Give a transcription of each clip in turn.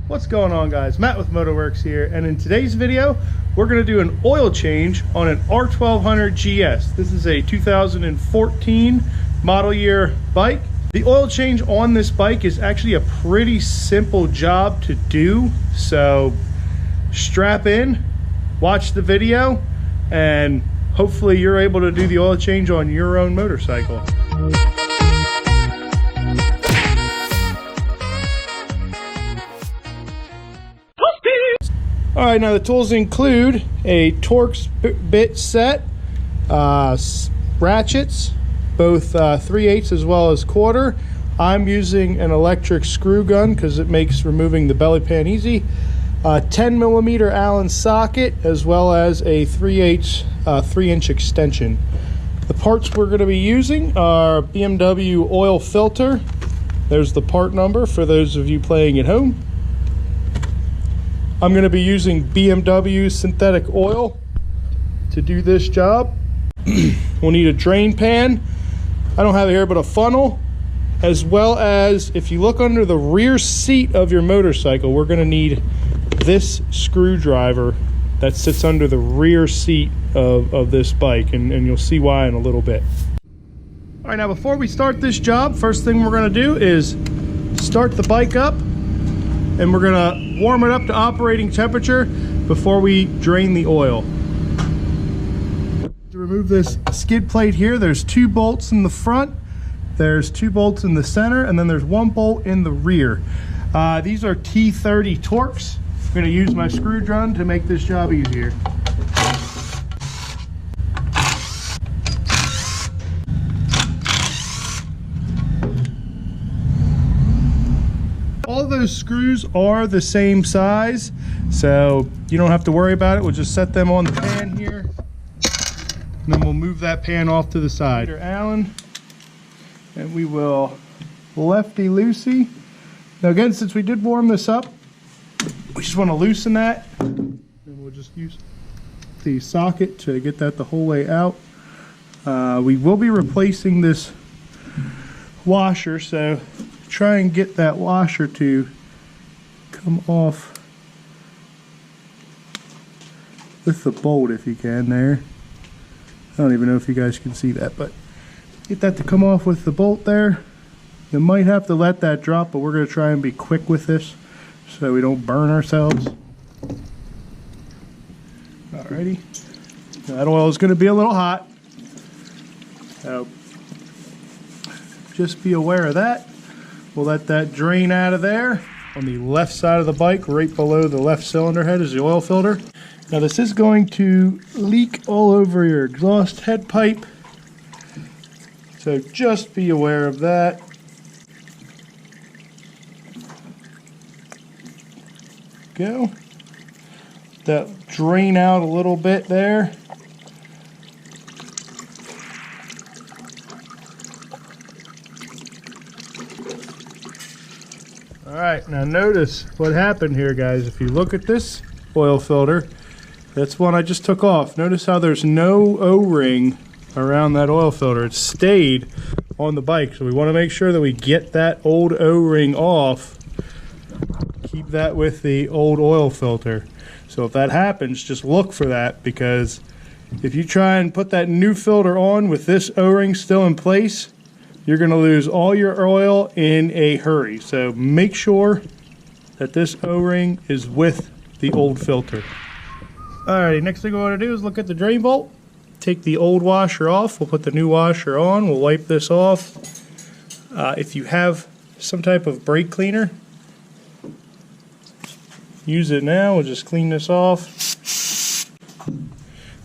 What's going on, guys? Matt with Motorworks here, and in today's video we're going to do an oil change on an R1200GS. This is a 2014 model year bike. The oil change on this bike is actually a pretty simple job to do, so strap in, watch the video, and hopefully you're able to do the oil change on your own motorcycle. Alright, now the tools include a Torx bit set, ratchets, both 3/8 as well as quarter. I'm using an electric screw gun because it makes removing the belly pan easy. 10mm Allen socket, as well as a 3/8 3-inch extension. The parts we're going to be using are BMW oil filter. There's the part number for those of you playing at home. I'm going to be using BMW synthetic oil to do this job. We'll need a drain pan. I don't have it here, but a funnel, as well as, if you look under the rear seat of your motorcycle, we're going to need this screwdriver that sits under the rear seat of this bike, and you'll see why in a little bit. All right, now before we start this job, first thing we're going to do is start the bike up, and we're going to warm it up to operating temperature before we drain the oil. To remove this skid plate here, there's 2 bolts in the front, there's 2 bolts in the center, and then there's 1 bolt in the rear. These are T30 Torx. I'm going to use my screw gun to make this job easier. All those screws are the same size, so you don't have to worry about it. We'll just set them on the pan here, and then we'll move that pan off to the side. Allen, and we will lefty-loosey. Now again, since we did warm this up, we just want to loosen that, and we'll just use the socket to get that the whole way out. We will be replacing this washer, so try and get that washer to come off with the bolt if you can there. I don't even know if you guys can see that, but get that to come off with the bolt there. You might have to let that drop, but we're going to try and be quick with this so we don't burn ourselves. Alrighty, that oil is going to be a little hot, so just be aware of that. We'll let that drain out of there. On the left side of the bike, right below the left cylinder head, is the oil filter. Now this is going to leak all over your exhaust head pipe, so just be aware of that. Go. That drain out a little bit there. Alright, now notice what happened here, guys. If you look at this oil filter, that's one I just took off. Notice how there's no O-ring around that oil filter. It stayed on the bike, so we want to make sure that we get that old O-ring off. Keep that with the old oil filter. So if that happens, just look for that, because if you try and put that new filter on with this O-ring still in place, you're going to lose all your oil in a hurry. So make sure that this O-ring is with the old filter. Alright, next thing we want to do is look at the drain bolt. Take the old washer off. We'll put the new washer on. We'll wipe this off. If you have some type of brake cleaner, use it now. We'll just clean this off.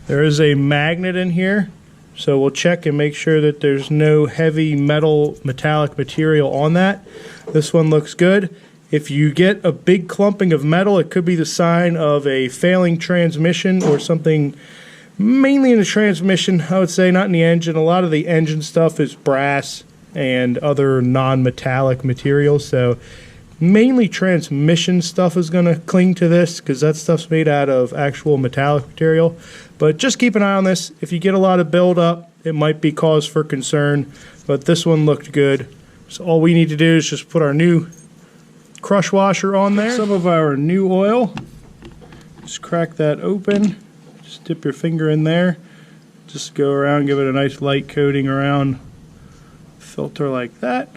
There is a magnet in here, so we'll check and make sure that there's no heavy metallic material on that. This one looks good. If you get a big clumping of metal, it could be the sign of a failing transmission or something, mainly in the transmission, I would say, not in the engine. A lot of the engine stuff is brass and other non-metallic materials, so mainly transmission stuff is going to cling to this because that stuff's made out of actual metallic material. But just keep an eye on this. If you get a lot of buildup, it might be cause for concern, but this one looked good. So all we need to do is just put our new crush washer on there. Some of our new oil. Just crack that open. Just dip your finger in there. Just go around, give it a nice light coating around the filter like that.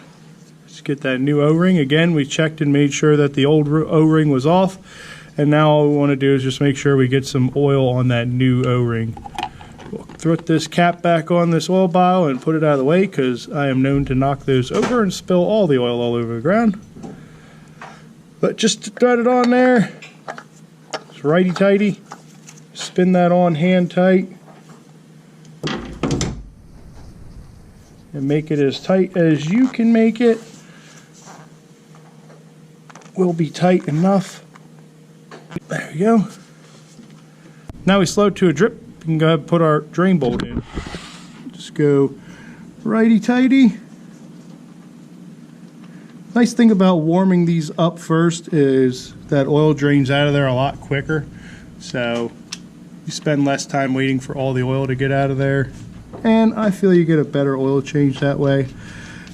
Just get that new O-ring. Again, we checked and made sure that the old O-ring was off. And now all we want to do is just make sure we get some oil on that new O-ring. We'll throw this cap back on this oil bottle and put it out of the way because I am known to knock those over and spill all the oil all over the ground. But just to thread it on there, it's righty-tighty. Spin that on hand tight. And make it as tight as you can make it. Will be tight enough. There we go. Now we slow it to a drip. We can go ahead and put our drain bolt in. Just go righty-tighty. Nice thing about warming these up first is that oil drains out of there a lot quicker. So you spend less time waiting for all the oil to get out of there. And I feel you get a better oil change that way.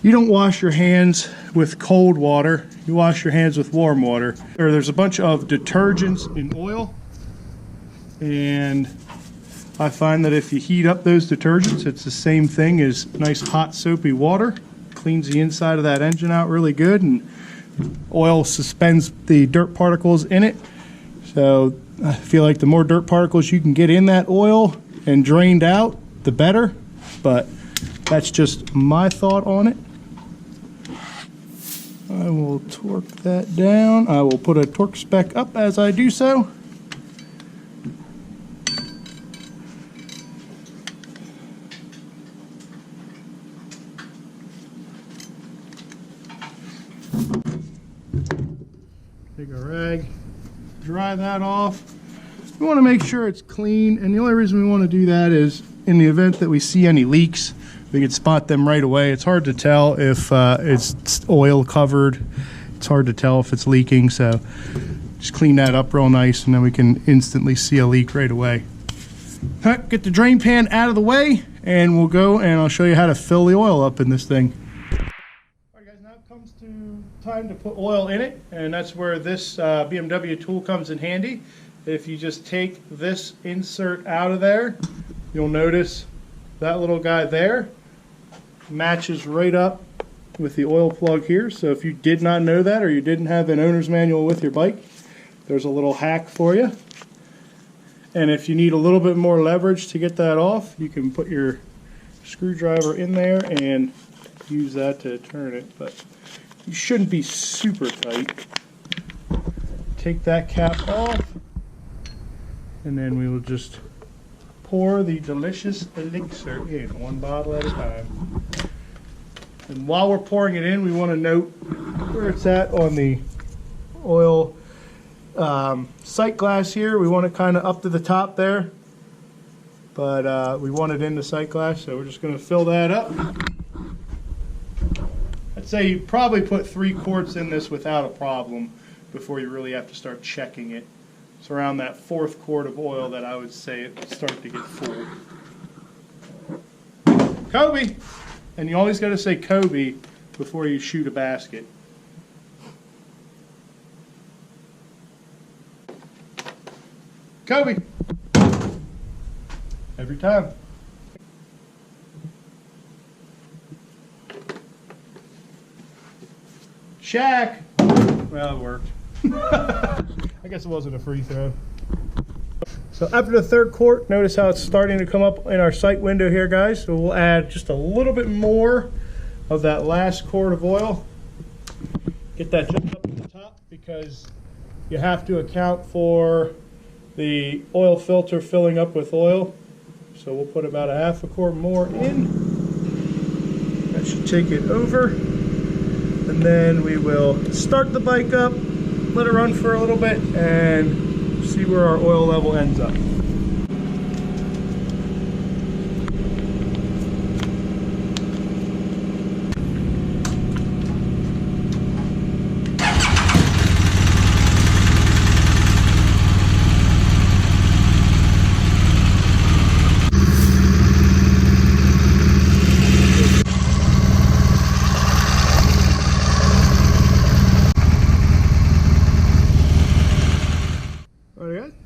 You don't wash your hands with cold water. You wash your hands with warm water. There's a bunch of detergents in oil. And I find that if you heat up those detergents, it's the same thing as nice hot soapy water. Cleans the inside of that engine out really good, and oil suspends the dirt particles in it. So I feel like the more dirt particles you can get in that oil and drained out, the better. But that's just my thought on it. I will torque that down. I will put a torque spec up as I do so. Take a rag, dry that off. We want to make sure it's clean, and the only reason we want to do that is in the event that we see any leaks, we can spot them right away. It's hard to tell if it's oil covered. It's hard to tell if it's leaking, so just clean that up real nice, and then we can instantly see a leak right away. All right, get the drain pan out of the way, and we'll go and I'll show you how to fill the oil up in this thing. Now it comes to time to put oil in it, and that's where this BMW tool comes in handy. If you just take this insert out of there, you'll notice that little guy there matches right up with the oil plug here. So if you did not know that, or you didn't have an owner's manual with your bike, there's a little hack for you. And if you need a little bit more leverage to get that off, you can put your screwdriver in there and use that to turn it, but you shouldn't be super tight. Take that cap off, and then we will just pour the delicious elixir in, one bottle at a time. And while we're pouring it in, we want to note where it's at on the oil sight glass here. We want it kind of up to the top there, but we want it in the sight glass, so we're just going to fill that up. I'd say you probably put 3 quarts in this without a problem before you really have to start checking it. It's around that 4th quart of oil that I would say it would start to get full. Kobe! And you always got to say Kobe before you shoot a basket. Kobe! Every time. Shaq! Well, it worked. I guess it wasn't a free throw. So after the 3rd quart, notice how it's starting to come up in our sight window here, guys. So we'll add just a little bit more of that last quart of oil. Get that just up to the top because you have to account for the oil filter filling up with oil. So we'll put about a 1/2 quart more in. That should take it over. And then we will start the bike up, let it run for a little bit, and see where our oil level ends up.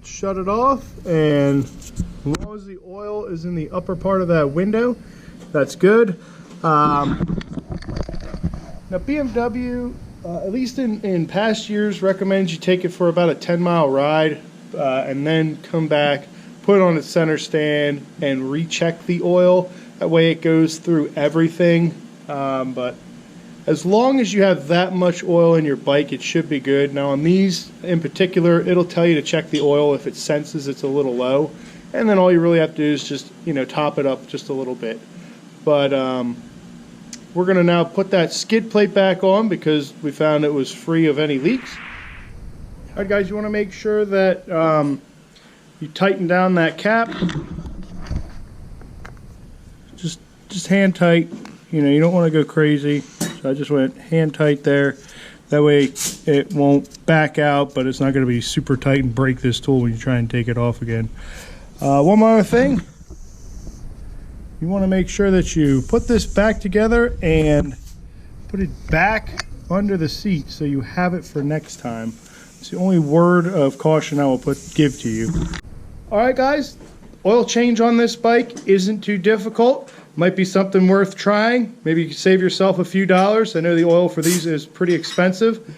shut it off, and as long as the oil is in the upper part of that window, that's good. Now BMW, at least in past years, recommends you take it for about a 10-mile ride and then come back, put it on its center stand, and recheck the oil. That way it goes through everything. But as long as you have that much oil in your bike, it should be good. Now on these in particular, it'll tell you to check the oil if it senses it's a little low. And then all you really have to do is just, top it up just a little bit. But we're going to now put that skid plate back on because we found it was free of any leaks. All right, guys, you want to make sure that you tighten down that cap. Just hand tight. You don't want to go crazy. So I just went hand tight there. That way it won't back out, but it's not going to be super tight and break this tool when you try and take it off again. One more thing. You want to make sure that you put this back together and put it back under the seat so you have it for next time. It's the only word of caution I will give to you. All right, guys, oil change on this bike isn't too difficult. Might be something worth trying. Maybe you can save yourself a few dollars. I know the oil for these is pretty expensive,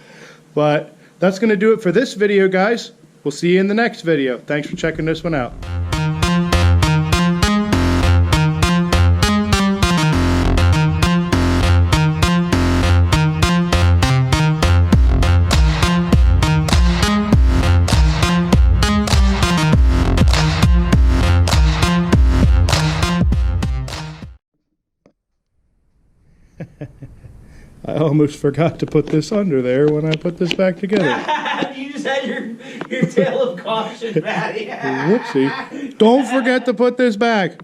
but that's going to do it for this video, guys. We'll see you in the next video. Thanks for checking this one out. I almost forgot to put this under there when I put this back together. You just had your tale of caution, Matty. Whoopsie. Don't forget to put this back.